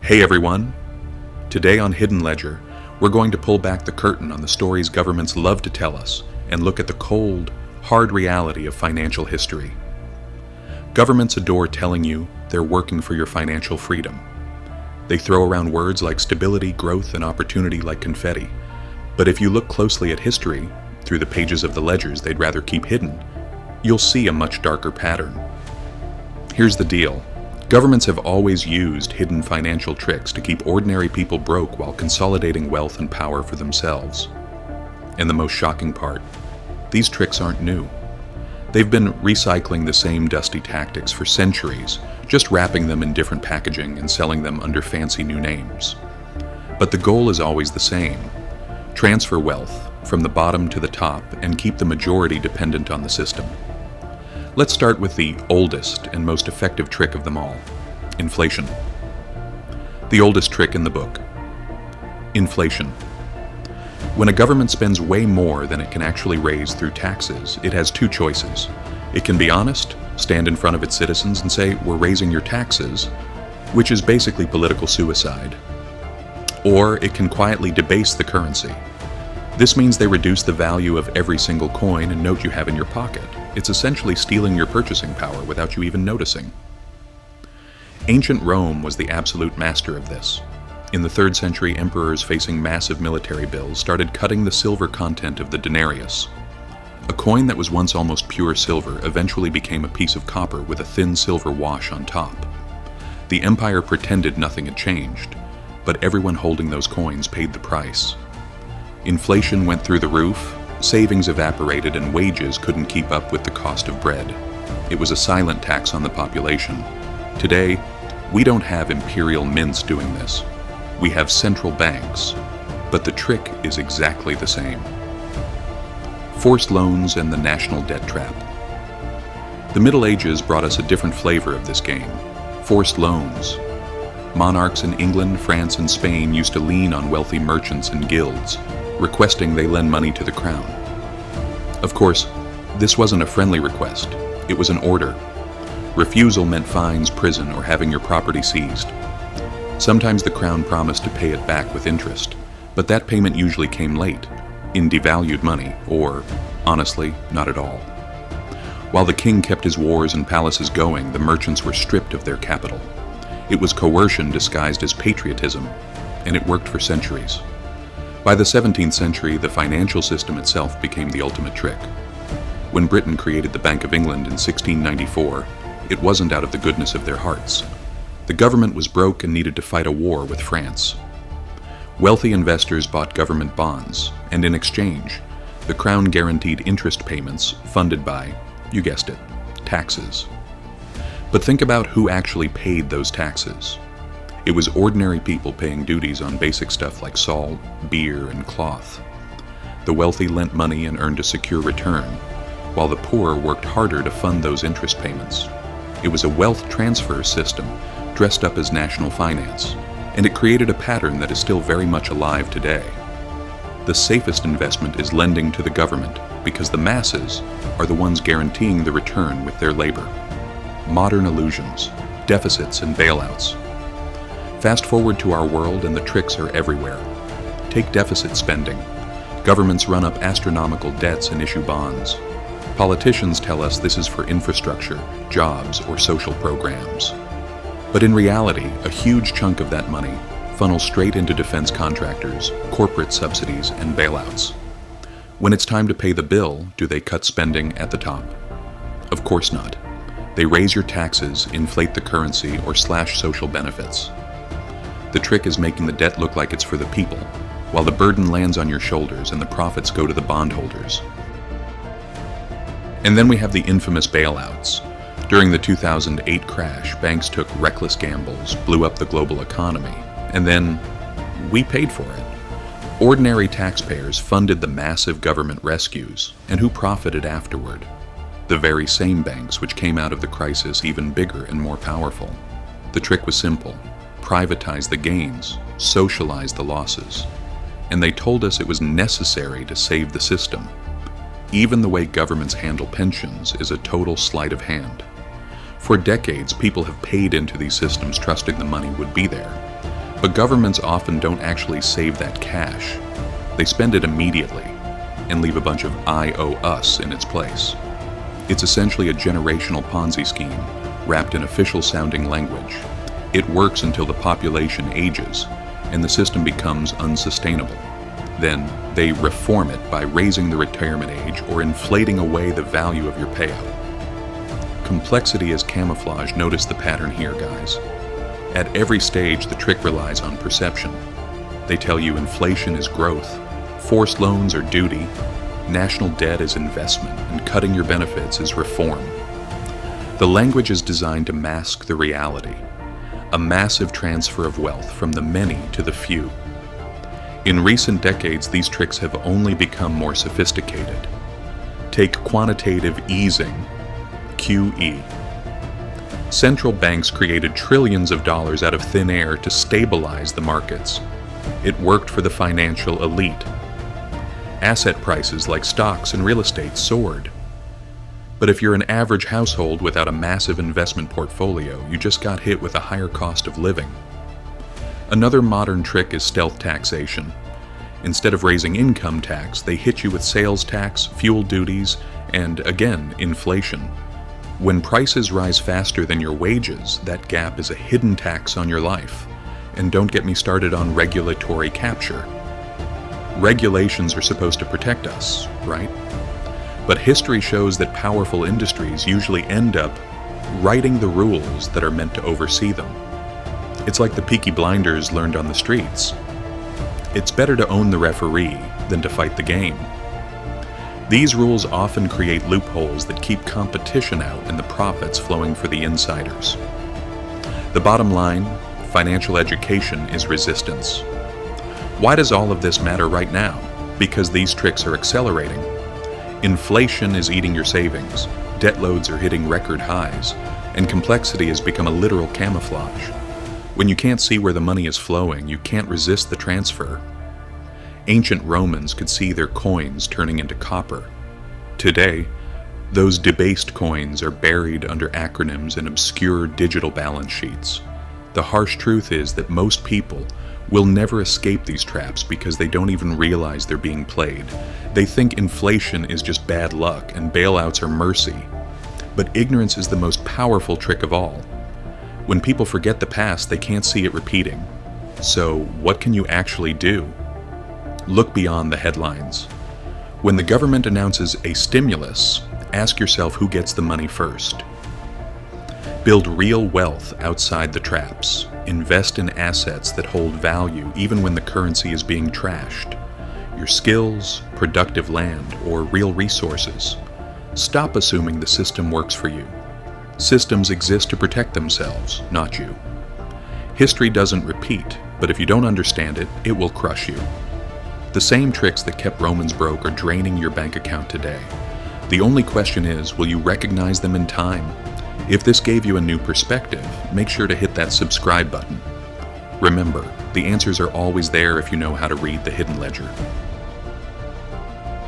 Hey everyone! Today on Hidden Ledger, we're going to pull back the curtain on the stories governments love to tell us and look at the cold, hard reality of financial history. Governments adore telling you they're working for your financial freedom. They throw around words like stability, growth, and opportunity like confetti. But if you look closely at history, through the pages of the ledgers they'd rather keep hidden, you'll see a much darker pattern. Here's the deal. Governments have always used hidden financial tricks to keep ordinary people broke while consolidating wealth and power for themselves. And the most shocking part, these tricks aren't new. They've been recycling the same dusty tactics for centuries, just wrapping them in different packaging and selling them under fancy new names. But the goal is always the same: transfer wealth from the bottom to the top and keep the majority dependent on the system. Let's start with the oldest and most effective trick of them all: inflation. The oldest trick in the book. Inflation. When a government spends way more than it can actually raise through taxes, it has two choices. It can be honest, stand in front of its citizens and say, "We're raising your taxes," which is basically political suicide. Or it can quietly debase the currency. This means they reduce the value of every single coin and note you have in your pocket. It's essentially stealing your purchasing power without you even noticing. Ancient Rome was the absolute master of this. In the 3rd century, emperors facing massive military bills started cutting the silver content of the denarius. A coin that was once almost pure silver eventually became a piece of copper with a thin silver wash on top. The empire pretended nothing had changed, but everyone holding those coins paid the price. Inflation went through the roof, savings evaporated, and wages couldn't keep up with the cost of bread. It was a silent tax on the population. Today, we don't have imperial mints doing this. We have central banks, but the trick is exactly the same. Forced loans and the national debt trap. The Middle Ages brought us a different flavor of this game: forced loans. Monarchs in England, France, and Spain used to lean on wealthy merchants and guilds, requesting they lend money to the crown. Of course, this wasn't a friendly request. It was an order. Refusal meant fines, prison, or having your property seized. Sometimes the crown promised to pay it back with interest, but that payment usually came late, in devalued money, or, honestly, not at all. While the king kept his wars and palaces going, the merchants were stripped of their capital. It was coercion disguised as patriotism, and it worked for centuries. By the 17th century, the financial system itself became the ultimate trick. When Britain created the Bank of England in 1694, it wasn't out of the goodness of their hearts. The government was broke and needed to fight a war with France. Wealthy investors bought government bonds, and in exchange, the crown guaranteed interest payments funded by, you guessed it, taxes. But think about who actually paid those taxes. It was ordinary people paying duties on basic stuff like salt, beer, and cloth. The wealthy lent money and earned a secure return, while the poor worked harder to fund those interest payments. It was a wealth transfer system dressed up as national finance, and it created a pattern that is still very much alive today. The safest investment is lending to the government because the masses are the ones guaranteeing the return with their labor. Modern illusions, deficits, and bailouts. Fast forward to our world and the tricks are everywhere. Take deficit spending. Governments run up astronomical debts and issue bonds. Politicians tell us this is for infrastructure, jobs, or social programs. But in reality, a huge chunk of that money funnels straight into defense contractors, corporate subsidies, and bailouts. When it's time to pay the bill, do they cut spending at the top? Of course not. They raise your taxes, inflate the currency, or slash social benefits. The trick is making the debt look like it's for the people, while the burden lands on your shoulders and the profits go to the bondholders. And then we have the infamous bailouts. During the 2008 crash, banks took reckless gambles, blew up the global economy, and then we paid for it. Ordinary taxpayers funded the massive government rescues, and who profited afterward? The very same banks which came out of the crisis even bigger and more powerful. The trick was simple: privatize the gains, socialize the losses. And they told us it was necessary to save the system. Even the way governments handle pensions is a total sleight of hand. For decades, people have paid into these systems trusting the money would be there. But governments often don't actually save that cash. They spend it immediately and leave a bunch of "I owe us" in its place. It's essentially a generational Ponzi scheme wrapped in official-sounding language. It works until the population ages and the system becomes unsustainable. Then they reform it by raising the retirement age or inflating away the value of your payout. Complexity as camouflage. Notice the pattern here, guys. At every stage, the trick relies on perception. They tell you inflation is growth, forced loans are duty, national debt is investment, and cutting your benefits is reform. The language is designed to mask the reality, a massive transfer of wealth from the many to the few. In recent decades, these tricks have only become more sophisticated. Take quantitative easing, QE. Central banks created trillions of dollars out of thin air to stabilize the markets. It worked for the financial elite. Asset prices like stocks and real estate soared. But if you're an average household without a massive investment portfolio, you just got hit with a higher cost of living. Another modern trick is stealth taxation. Instead of raising income tax, they hit you with sales tax, fuel duties, and, again, inflation. When prices rise faster than your wages, that gap is a hidden tax on your life. And don't get me started on regulatory capture. Regulations are supposed to protect us, right? But history shows that powerful industries usually end up writing the rules that are meant to oversee them. It's like the Peaky Blinders learned on the streets. It's better to own the referee than to fight the game. These rules often create loopholes that keep competition out and the profits flowing for the insiders. The bottom line, financial education is resistance. Why does all of this matter right now? Because these tricks are accelerating. Inflation is eating your savings, debt loads are hitting record highs, and complexity has become a literal camouflage. When you can't see where the money is flowing, you can't resist the transfer. Ancient Romans could see their coins turning into copper. Today, those debased coins are buried under acronyms and obscure digital balance sheets. The harsh truth is that most people will never escape these traps because they don't even realize they're being played. They think inflation is just bad luck and bailouts are mercy. But ignorance is the most powerful trick of all. When people forget the past, they can't see it repeating. So, what can you actually do? Look beyond the headlines. When the government announces a stimulus, ask yourself who gets the money first. Build real wealth outside the traps. Invest in assets that hold value even when the currency is being trashed. Your skills, productive land, or real resources. Stop assuming the system works for you. Systems exist to protect themselves, not you. History doesn't repeat, but if you don't understand it, it will crush you. The same tricks that kept Romans broke are draining your bank account today. The only question is, will you recognize them in time? If this gave you a new perspective, make sure to hit that subscribe button. Remember, the answers are always there if you know how to read the hidden ledger.